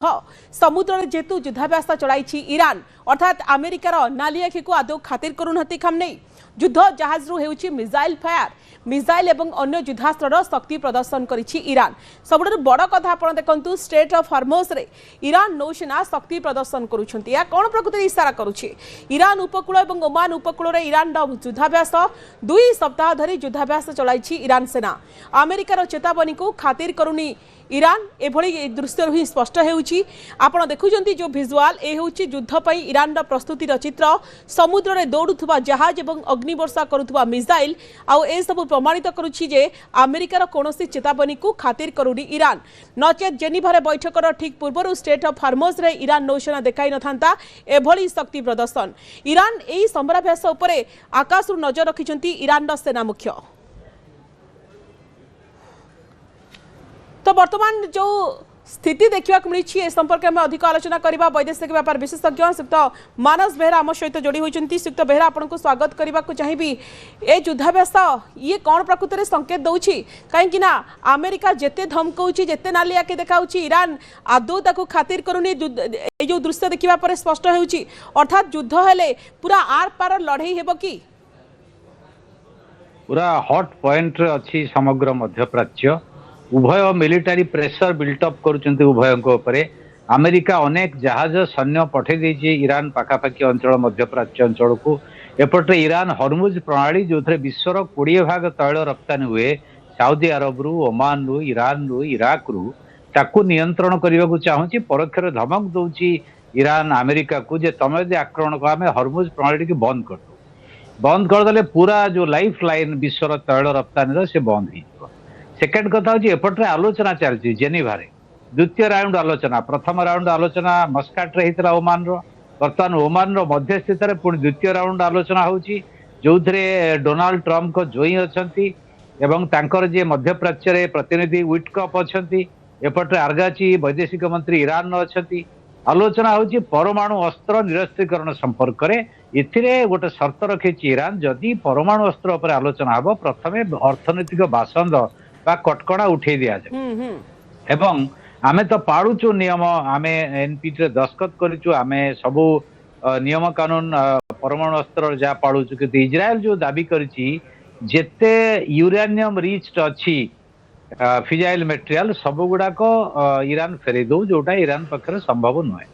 समुद्र जेतु युद्धाभ्यास चलाई ईरान अर्थात अमेरिकार नाली आखि को आदौ खातिर करूना खामने युद्ध जहाज रु मिसाइल फायर मिसाइल एवं अन्य युद्धास्त्र शक्ति प्रदर्शन करिछि ईरान। सबुठ बड़ कथा आप देखु स्ट्रेट ऑफ हॉर्मुज रे ईरान नौसेना शक्ति प्रदर्शन करुछंती। या कौन प्रकृति इशारा करुछि ईरान उपकूल और ओमान उपकूल रे ईरान युद्धाभ्यास 2 सप्ताह धरी युद्धाभ्यास चलाई ईरान सेना। अमेरिकार चेतावनी को खातिर करुनी ईरान एभली दृश्य ही स्पष्ट होउछि। आपण देखुछंती जो विजुअल ए होउछि युद्ध पई ईरान रा प्रस्तुतिर चित्र। समुद्र रे दौड़ुथुवा जहाज एवं अग्निवर्षा करुथुवा मिसाइल आउ ए सब प्रमाणित करुछि जे अमेरिकार कोनोसी चेतावनी को खातिर करुनी ईरान। नचेत जेनेभा बैठकर ठीक पूर्व स्ट्रेट ऑफ हॉर्मुज रे ईरान नौसेना देखाई नथांता एभली शक्ति प्रदर्शन। ईरान एही समराभ्यास उपरे आकाशरु नजर रखिछंती ईरान रा सेना मुख्य। तो वर्तमान जो स्थिति देखा मिली ए संपर्क में अधिक आलोचना करबा वैदेशिक व्यापार विशेषज्ञ श्रीयुक्त मानस बेहरा आम सहित जोड़ी होती। श्रीयुक्त बेहरा आपको स्वागत करने को चाहिए। ए युद्धाभ्यास ये कौन प्रकृत में संकेत दौर कहीं अमेरिका जिते धमकाऊँच जिते नाली आके देखा ईरान आदौ ताकू खातिर करूनी जो दृश्य देखा स्पष्ट होउछि अर्थात युद्ध हेले पूरा आर पार लड़ई हेब कि पूरा हॉट पॉइंट अच्छी समग्र मध्यप्राच्य उभय मिलिटारी प्रेशर बिल्टअप करुचंती उभयों उपरे। अमेरिका अनेक जहाज सैन्य पठे देछि ईरान पाखापाखी अंचल मध्यप्राच्य अंचल को। एपटे ईरान हॉर्मुज प्रणाली जो विश्वर 20 भाग तैल रप्तानी हुए सऊदी अरब रु ओमान रु ईरान रु इराक रु ताकू नियंत्रण करने को चाहूँगी। परोक्ष धमक दौची ईरान अमेरिका को जे तुम यदि आक्रमण को आम हॉर्मुज प्रणाली की बंद करदे पूरा जो लाइफ लाइन विश्वर तैल रप्तानी से बंद हो। सेकेंड कथा हूँ एपटे आलोचना चलती जेनेभा द्वितीय राउंड आलोचना। प्रथम राउंड आलोचना मस्काट रे होता ओमान बर्तमान ओमान मध्यस्थित पुणी द्वितीय राउंड आलोचना होची जो डोनाल्ड ट्रम्प को जोई अच्छी एवं तांकर जे मध्यप्राच्य रे प्रतिनिधि विटकप अच्छी एपटे आर्गाची वैदेशिक मंत्री ईरान अच्छी। आलोचना होची परमाणु अस्त्र निरस्त्रीकरण संपर्क में। इथिरे गोटे शर्त रखी ईरान जदि परमाणु अस्त्र पर आलोचना हम प्रथमे अर्थनैतिक बासंद कटकड़ा उठे दि जाए एवं आमे तो पाड़ुचु नियम आमे एनपीटी दस्खत करूँ आमे सबू नियम कानून परमाणु अस्त्र जहाँ पाड़ुचु कि इजराइल जो दाबी करते यूरेनियम रिच्ड अच्छी फिजाइल मेटेरियल सब गुड़ाक ईरान फेरे दो जोटा ईरान पाखे संभव नुहे।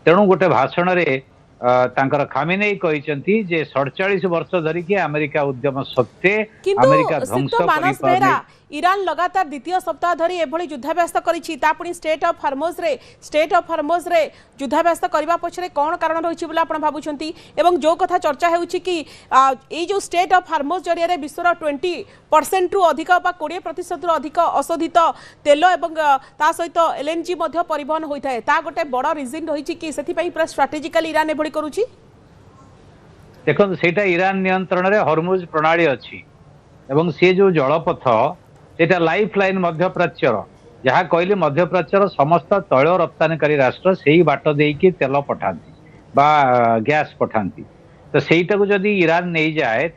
तेणु गोटे भाषण रे तांकर खामेनेई कहते जे 47 वर्ष धरिकी अमेरिका उद्यम सत्वे अमेरिका ध्वंस ईरान लगातार द्वितीय सप्ताह धरी एभली युद्धाभ्यास करिछि तापुनी स्ट्रेट ऑफ हॉर्मुज रे युद्धाभ्यास करबा पछरे कोन कारण रहिछि बोला आपण भाबुछंती। एवं जो कथा चर्चा हेउछि कि ए जो स्ट्रेट ऑफ हॉर्मुज जरिया रे विश्वर 20% रु अधिक बा 20% रु अधिक अशोधित तेल एवं ता सहित एलएनजी मध्ये परिवहन होइथाय ता गोटे बड़ रीजन रहिछि कि सेथि पई पूरा स्ट्रेटेजिकली ईरान एभली करूछि। देखो सेटा ईरान नियंत्रण रे हॉर्मुज प्रणाली अछि एवं से जो जलपथ सेटा लाइफ लाइन मध्यप्राच्यर जहाँ कहले मध्यप्राच्यर समस्त तैल रप्तानीकारी राष्ट्र से ही बाट देकी तेल पठाती बा गैस पठाती। तो सहीटा को जदि ईरान नहीं जाए